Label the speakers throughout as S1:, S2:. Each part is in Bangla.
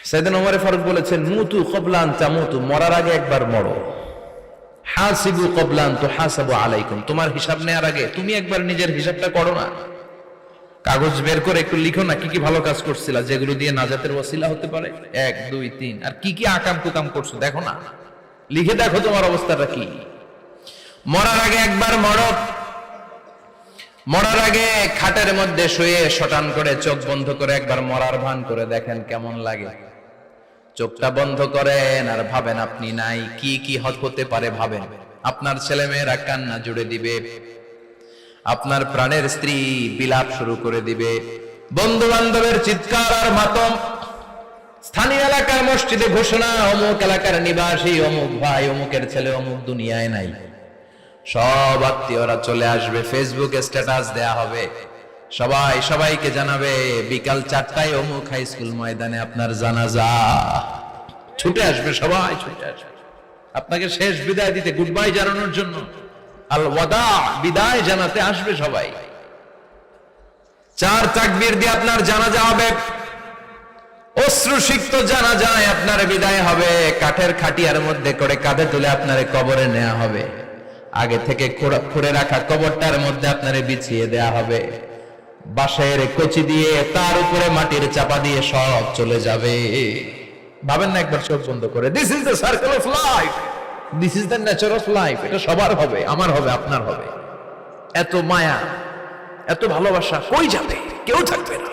S1: সাইয়েদনা ওমর ফারুক বলেছেন, মুতু ক্বাবলা আন তামুতু, মরার আগে একবার মরো। হাসিবু ক্বাবলা আন তুহাসাবু আলাইকুম, তোমার হিসাব নেওয়ার আগে তুমি একবার নিজের হিসাবটা করো না। কাগজ বের করে একটু লিখো না কি কি ভালো কাজ করছিলা, যেগুলো দিয়ে নাজাতের ওসিলা হতে পারে, 1 2 3, আর কি কি আকাম কুকাম করছো দেখো না, লিখে দেখো তোমার অবস্থাটা কি। মরার আগে একবার মরো। মরার আগে খাটের মধ্যে শুয়ে শটান করে চোখ বন্ধ করে একবার মরার ভান করে দেখেন কেমন লাগে। চোখটা বন্ধ করেন আর ভাবেন আপনি নাই, কি কি হতে পারে ভাবেন। আপনার ছেলে মেয়েরা কান্না জুড়ে দিবে, আপনার প্রাণের স্ত্রী বিলাপ শুরু করে দিবে, বন্ধু বান্ধবের চিৎকার আর মাতম, স্থানীয় এলাকার মসজিদে ঘোষণা, অমুক এলাকার নিবাসী অমুক ভাই অমুকের ছেলে অমুক দুনিয়ায় নাই। সব আত্মীয়রা চলে আসবে, ফেসবুকে স্ট্যাটাস দেয়া হবে, সবাই সবাইকে জানাবে বিকাল 4টায় অমুক হাই স্কুল ময়দানে আপনার জানাজা। ছুটে আসবে, সবাই ছুটে আসবে আপনাকে শেষ বিদায় দিতে, গুড বাই জানানোর জন্য, আল ওয়াদা, বিদায় জানাতে আসবে সবাই। 4 তাকবীর দিয়ে আপনার জানাজা হবে, অশ্রুসিক্ত জানাজায় আপনার বিদায় হবে। কাঠের খাটিয়ার মধ্যে করে কাঁধে তুলে আপনার কবরে নেওয়া হবে, আগে থেকে খুঁড়ে রাখা কবরটার মধ্যে আপনারে বিছিয়ে দেয়া হবে, বাঁশের কচি দিয়ে তার উপরে মাটির চাপা দিয়ে সব চলে যাবে। ভাবেন না একবার চোখ বন্ধ করে, this is the circle of life, this is the nature of life. এটা সবার হবে, আমার হবে, আপনার হবে। এত মায়া, এত ভালোবাসা কই যাবে? কেউ থাকবে না,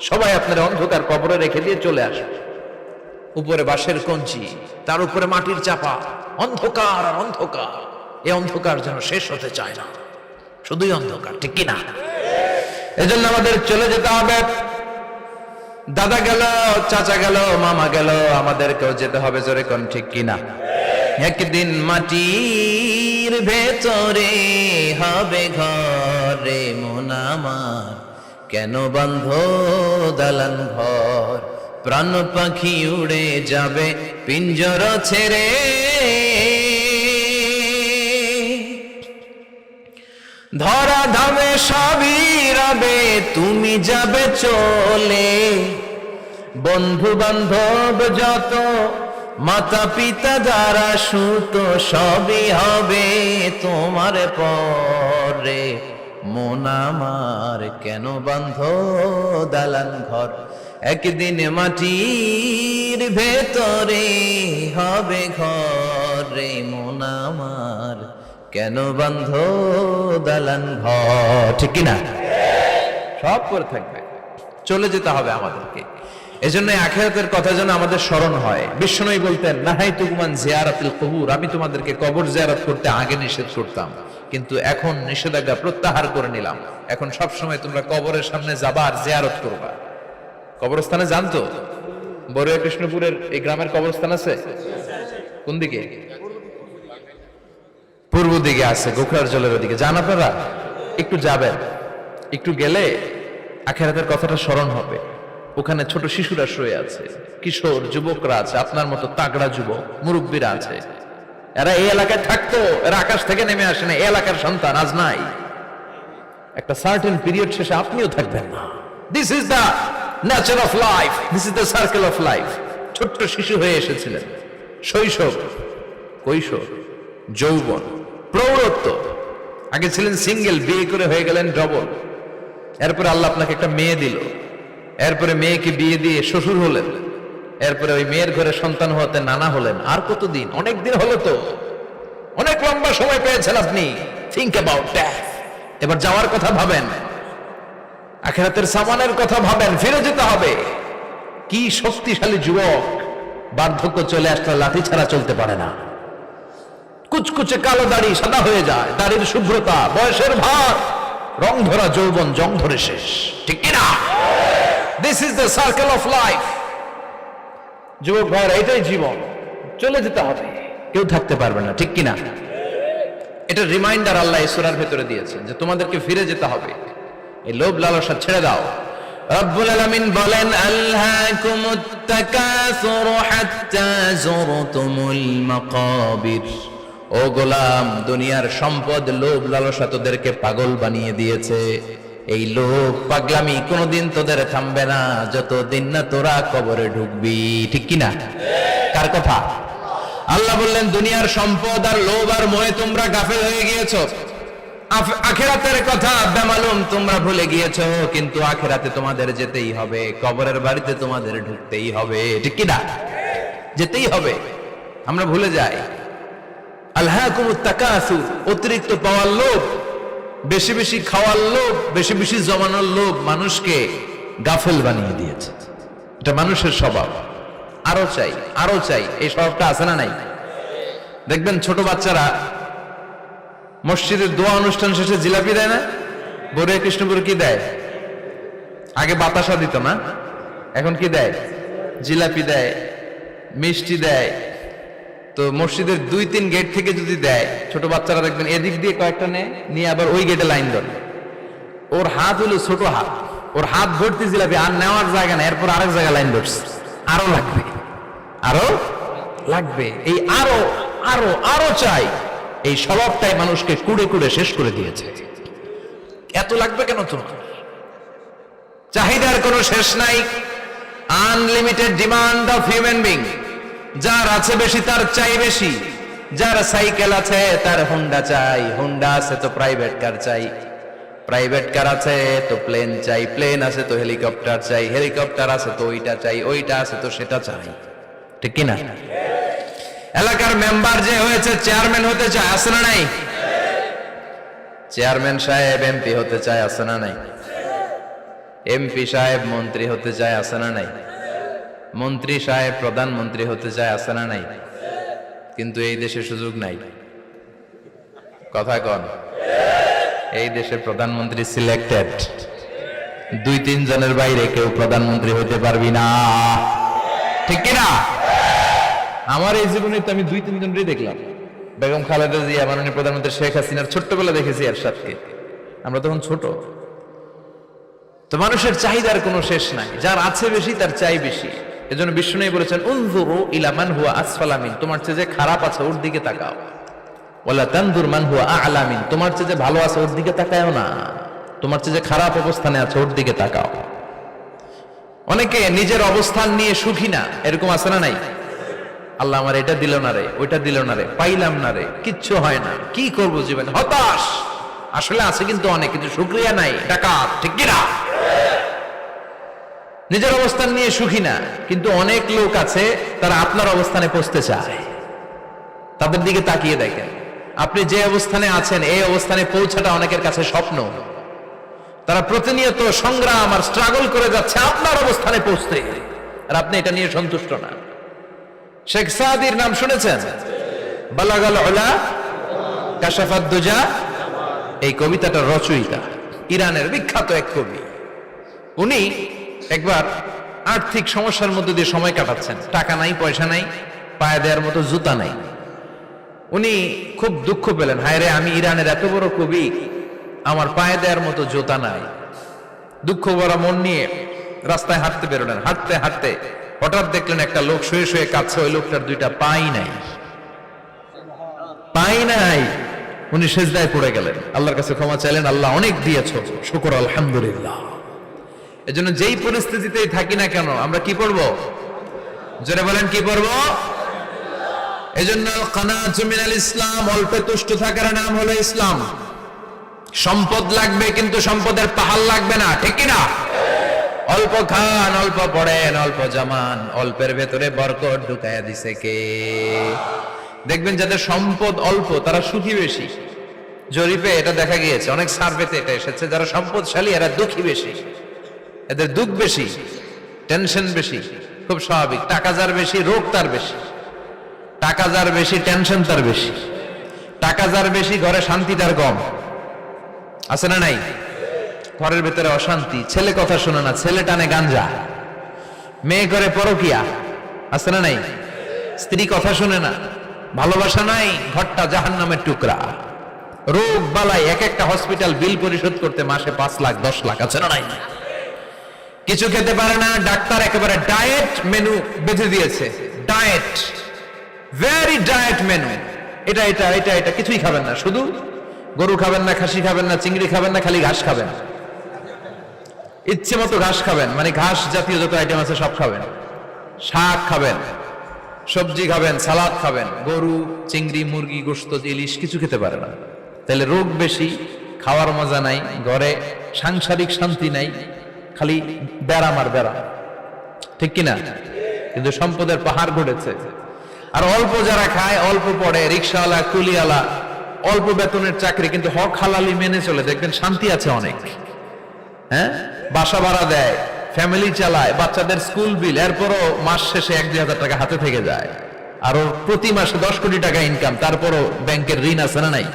S1: সবাই আপনার অন্ধকার কবরে রেখে দিয়ে চলে আসবে। উপরে বাঁশের কঞ্চি, তার উপরে মাটির চাপা, অন্ধকার আর অন্ধকার। এই অন্ধকার যেন শেষ হতে চায় না, শুধুই অন্ধকার, ঠিক কিনা? এজন্য আমাদের চলে যেতে হবে। দাদা গেল, চাচা গেল, মামা গেল, আমাদেরকেও যেতে হবে, জোরে কোন ঠিক কিনা? একদিন মাটির ভেতরে হবে ঘরে মন আমার, কেন বন্ধ দালান ঘর, প্রাণ পাখি উড়ে যাবে পিঞ্জর ছেড়ে, ধরা ধামে সবই রবে তুমি যাবে চলে, বন্ধু বান্ধব যত মাতা পিতা দ্বারা সুত সবই হবে তোমার পরে, মন আমার কেন বন্ধ দালান ঘর, একদিন মাটির ভেতরে হবে ঘরে মন আমার, কেন বন্ধ দালান ঘর, ঠিক কিনা? সব করে থাকবে, চলে যেতে হবে আমাদেরকে। এজন্য আখিরাতের কথা যেন আমাদের স্মরণ হয়। বিশ্বনবী বলতেন, নাহাইতুকুমান জিয়ারাতুল কুবুর, আমি তোমাদেরকে কবর জিয়ারত করতে আগে নিষেধ করতাম, কিন্তু এখন নিষেধাজ্ঞা প্রত্যাহার করে নিলাম। এখন সব সময় তোমরা কবরের সামনে যাবা আর জিয়ারত করবা। কবরস্থানে জানতো বড়ুয়া কৃষ্ণপুরের এই গ্রামের কবরস্থান আছে কোন দিকে? পূর্ব দিকে আছে, গোখরার জলের ওদিকে। যান আপনারা, একটু যাবেন, একটু গেলে আখিরাতের কথাটা স্মরণ হবে। ওখানে ছোট শিশুরা শুয়ে আছে, কিশোর যুবকরা আছে, আপনার মতো তাগড়া যুবক মুরব্বীরা আছে। এরা এই এলাকায় থাকতো, এরা আকাশ থেকে নেমে আসে না, এই এলাকার সন্তান আজ নাই। একটা সার্টেন পিরিয়ড শেষে আপনিও থাকবেন না। This is the nature of life, this is the circle of life. ছোট্ট শিশু হয়ে এসেছিলেন, শৈশব, কৈশোর, যৌবন, প্রৌঢ়ত্ব। আগে ছিলেন সিঙ্গেল, বিয়ে করে হয়ে গেলেন ডবল। এরপরে আল্লাহ আপনাকে একটা মেয়ে দিল, এরপরে মেয়েকে বিয়ে দিয়ে শ্বশুর হলেন, এরপরে ওই মেয়ের ঘরে সন্তান হতে নানা হলেন। আর কতদিন? অনেক দিন হলো তো, অনেক লম্বা সময় পেয়েছেন আপনি। Think about that. এবার যাওয়ার কথা ভাবেন, আখিরাতের সামানের কথা ভাবেন, ফিরে যেতে হবে। কি শক্তিশালী যুবক, বার্ধক্য চলে আসলে লাঠি ছাড়া চলতে পারে না। কুচকুচে কালো দাড়ি সাদা হয়ে যায়, দাড়ির শুভ্রতা, বয়সের ভার, রং ধরা যৌবন জং ধরে শেষ, ঠিক কিনা? This is the circle of life. যুবক ভাইরা, এটাই জীবন, চলে যেতে হবে, কেউ থাকতে পারবে না, ঠিক কিনা? এটা রিমাইন্ডার আল্লাহ এই সূরার ভেতরে দিয়েছেন যে তোমাদেরকে ফিরে যেতে হবে। এই লোভ লালসা ছেড়ে দাও। রব্বুল আলামিন বলেন, আলহাকুমুত তাকাসুর হাত্তা যুরতুমুল মাকাবির। ও গোলাম, দুনিয়ার সম্পদ, লোভ লালসা তোদেরকে পাগল বানিয়ে দিয়েছে। এই লোভ পাগলামি কোনোদিন তোদের থামবে না যতদিন না তোরা কবরে ঢুকবি, ঠিক কিনা? কার কথা? আল্লাহ বললেন দুনিয়ার সম্পদ আর লোভ আর মোহে তোমরা গাফেল হয়ে গিয়েছো, আখিরাতের কথা বেমালুম তোমরা ভুলে গিয়েছো। কিন্তু আখিরাতে তোমাদের যেতেই হবে, কবরের বাড়িতে তোমাদের ঢুকতেই হবে, ঠিক কিনা? যেতেই হবে। আমরা ভুলে যাই। আলহাকুমুত তাকাসুর, অতিরিক্ত পাওয়ার লোভ, বেশি বেশি খাওয়ার লোভ, বেশি বেশি জমানোর লোভ মানুষকে গাফেল বানিয়ে দিয়েছে। এটা মানুষের স্বভাব। আরো চাই, আরো চাই, এই স্বভাবটা আছে না নাই? দেখবেন ছোট বাচ্চারা মসজিদের দোয়া অনুষ্ঠান শেষে জিলাপি দেয় না? বড়ুয়া কৃষ্ণপুর কি দেয়? আগে বাতাসা দিত না, এখন কি দেয়? জিলাপি দেয়, মিষ্টি দেয়। তো মসজিদের 2-3 গেট থেকে যদি দেয়, ছোট বাচ্চারা দেখবেন এদিক দিয়ে কয়েকটা নিয়ে আবার ওই গেটে লাইন ধরে। ওর হাত হলো ছোট হাত, ওর হাত ভর্তি জিলাপি, আর নেওয়ার জায়গা না, এরপর আরেক জায়গায় লাইন ধরছে। আরো লাগবে, আরো লাগবে, এই আরো আরো আরো চাই, এই স্বভাবটাই মানুষকে কুড়ে কুড়ে শেষ করে দিয়েছে। এত লাগবে কেন তোমার? চাহিদার কোনো শেষ নাই। Unlimited demand of human being. যার আছে বেশি তার চাই বেশি। যার সাইকেল আছে তার হোন্ডা চাই, হোন্ডা আছে তো প্রাইভেট কার চাই, প্রাইভেট কার আছে তো প্লেন চাই, প্লেন আছে তো হেলিকপ্টার চাই, হেলিকপ্টার আছে তো ওইটা চাই, ওইটা আছে তো সেটা চাই, ঠিক কিনা? এলাকার মেম্বার যে হয়েছে চেয়ারম্যান হতে চায়, আছে না নাই? চেয়ারম্যান সাহেব এমপি হতে চায়, আছে না নাই? এমপি সাহেব মন্ত্রী হতে চায়, আছে না নাই? মন্ত্রী সাহেব প্রধানমন্ত্রী হতে চায়, আছে না নাই? কিন্তু এই দেশে সুযোগ নাই। কথা কন? এই দেশে প্রধানমন্ত্রী সিলেক্টেড। 2-3 জনের বাইরে কেউ প্রধানমন্ত্রী হতে পারবি না, ঠিক কিনা? আমার এই জীবনে তো আমি 2-3 জনই দেখলাম। বেগম খালেদা জিয়া, মাননীয় প্রধানমন্ত্রী শেখ হাসিনার ছোট্টবেলা দেখেছি এরশাদকে, আমরা তখন ছোট। তো মানুষের চাহিদার কোনো শেষ নাই। যার আছে বেশি তার চাই বেশি। এজন্য বিষ্ণু বলেছেন উনজুরু ইলা মান হুয়া আসফালা মিন, তোমার চেয়ে যে খারাপ আছে ওর দিকে তাকাও। ওয়ালা তানজুর মান হুয়া আ'লা মিন, তোমার চেয়ে যে ভালো আছে ওর দিকে তাকায়ও না, তোমার চেয়ে যে খারাপ অবস্থানে আছে ওর দিকে তাকাও। অনেকে নিজের অবস্থান নিয়ে সুখী না, এরকম আছে না নাই? আল্লাহ আমার এটা দিল না রে, ওইটা দিল না রে, পাইলাম না রে, কিচ্ছু হয় না, কি করবো জীবনে, হতাশ। আসলে আছে কিন্তু অনেক, কিন্তু শুকরিয়া নাই, ডাকাত, ঠিক কিনা? নিজের অবস্থান নিয়ে সুখী না, কিন্তু অনেক লোক আছে তারা আপনার অবস্থানে পৌঁছতে চায়। তাদের দিকে তাকিয়ে দেখেন, আপনি যে অবস্থানে আছেন এই অবস্থানে পৌঁছাটা অনেকের কাছে স্বপ্ন। তারা প্রতিনিয়ত সংগ্রাম আর স্ট্রাগল করে যাচ্ছে আপনার অবস্থানে পৌঁছতে, আর আপনি এটা নিয়ে সন্তুষ্ট না। শেখ সাদির নাম শুনেছেন? বালাগাল উলা কাশাফাত দুজা, এই কবিতাটার রচয়িতা ইরানের বিখ্যাত এক কবি। উনি একবার আর্থিক সমস্যার মধ্যে দিয়ে সময় কাটাচ্ছেন, টাকা নাই, পয়সা নাই, পায়ে দেওয়ার মতো জুতা নাই। উনি খুব দুঃখ পেলেন, হায় রে, আমি ইরানের এত বড় কবি, আমার পায়ে দেওয়ার মতো জুতা নাই। দুঃখ ভরা মন নিয়ে রাস্তায় হাঁটতে বেরোলেন। হাঁটতে হাঁটতে হঠাৎ দেখলেন একটা লোক শুয়ে শুয়ে কাঁদছে, ওই লোকটার 2টা পাই নাই, পাই নাই। উনি সেজদায় পড়ে গেলেন, আল্লাহর কাছে ক্ষমা চাইলেন, আল্লাহ অনেক দিয়েছো, শুকর আলহামদুলিল্লাহ। এজন্য যেই পরিস্থিতিতেই থাকি না কেন আমরা কি পড়বো? জোরে বলেন, কি পড়বো? এজন্য কানাতু মিনাল ইসলাম, অল্পে তুষ্ট থাকার নাম হলো ইসলাম। সম্পদ লাগবে কিন্তু সম্পদের পাহাড় লাগবে না, ঠিক কিনা? অল্প খান, অল্প পড়েন, অল্প জমান, অল্পের ভেতরে বরকত ঢুকায়া দিছে কে? দেখবেন যাদের সম্পদ অল্প তারা সুখী বেশি। জরিপে এটা দেখা গিয়েছে, অনেক সার্ভেতে এটা এসেছে, যারা সম্পদশালী এরা দুঃখী বেশি, এদের দুঃখ বেশি, টেনশন বেশি। খুব স্বাভাবিক, টাকা যার বেশি রোগ তার বেশি, টাকা যার বেশি টেনশন তার বেশি, টাকা যার বেশি ঘরে শান্তি তার কম, আছে না নাই? ঘরের ভেতরে অশান্তি, ছেলে কথা শোনে না, ছেলে টানে গাঞ্জা, মেয়ে করে পরকিয়া, আছে না নাই? স্ত্রী কথা শোনে না, ভালোবাসা নাই, ঘরটা জাহান্নামের টুকরা। রোগ বালাই, এক একটা হসপিটাল বিল পরিশোধ করতে মাসে 5 লাখ 10 লাখ, আছে না নাই? কিছু খেতে পারে না, ডাক্তার একেবারে ডায়েট মেনু বেঁধে দিয়েছে, ডায়েট, ভেরি ডায়েট মেনু, এটা এটা এটা এটা কিছুই খাবেন না, শুধু গরু খাবেন না, খাসি খাবেন না, চিংড়ি খাবেন না, খালি ঘাস খাবেন। ইচ্ছে মতো ঘাস খাবেন, মানে ঘাস জাতীয় যত আইটেম আছে সব খাবেন, শাক খাবেন, সবজি খাবেন, সালাদ খাবেন, গরু, চিংড়ি, মুরগি, গোশত, ইলিশ কিছু খেতে পারে না। তাহলে রোগ বেশি, খাওয়ার মজা নাই, ঘরে সাংসারিক শান্তি নাই, খালি ব্যারাম আর ব্যারাম, ঠিক কিনা? কিন্তু সম্পদের পাহাড় গড়েছে। আর অল্প যারা খায়, অল্প পড়ে, রিক্সাওয়ালা, কুলিওয়ালা, অল্প বেতনের চাকরি, কিন্তু হক হালালি মেনে চলে, দেখবেন শান্তি আছে অনেক। হ্যাঁ, বাসা ভাড়া দেয়, ফ্যামিলি চালায়, বাচ্চাদের স্কুল বিল, এরপরও মাস শেষে 1-2 হাজার টাকা হাতে থেকে যায়। আর ওর প্রতি মাসে 10 কোটি টাকা ইনকাম, তারপরও ব্যাংকের ঋণ আছে না নাই?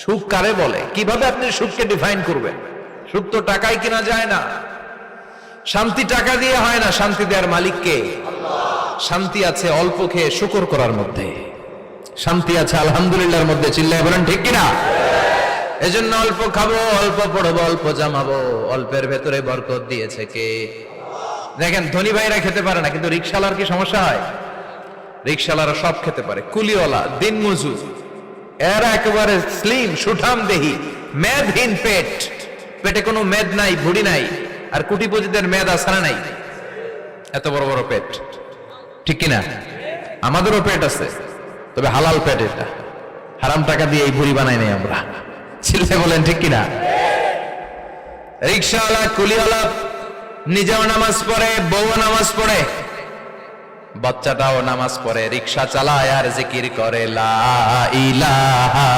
S1: সুখ কারে বলে? কিভাবে আপনি সুখকে ডিফাইন করবেন? সুখ তো টাকায় কিনা যায় না, শান্তি টাকা দিয়ে হয় না, শান্তি দেওয়ার মালিক কে? শান্তি আছে অল্প খেয়ে শুকর করার মধ্যে, শান্তি আছে আলহামদুলিল্লাহর মধ্যে। চিল্লায় বলেন ঠিক কিনা? এজন্য অল্প খাবো, অল্প পড়বো, অল্প জামাবো, অল্পের ভেতরে বরকত দিয়েছে কে? দেখেন ধনী ভাইরা খেতে পারে না, কিন্তু রিক্সাওয়ালার কি সমস্যা হয়? রিক্সাওয়ালারা সব খেতে পারে, কুলিওয়ালা, দিন মজুর, এরা একেবারে স্লিম সুঠাম দেহি, মেদহীন পেট, পেটে কোনো মেদ নাই, ভুড়ি নাই। আর কোটিপতিদের মেদ আসারা নাই, এত বড় বড় পেট, ঠিক কিনা? আমাদেরও পেট আছে, তবে হালাল পেট, এটা হারাম টাকা দিয়ে এই ভুড়ি বানাই নাই আমরা। ছেলে বলেন ঠিক কিনা? রিক্সাওয়ালা, কুলিওয়ালা নিজেও নামাজ পড়ে, বউ নামাজ পড়ে, বাচ্চাটাও নামাজ পড়ে, রিক্সা চালায় আর জিকির করে লা ইলাহা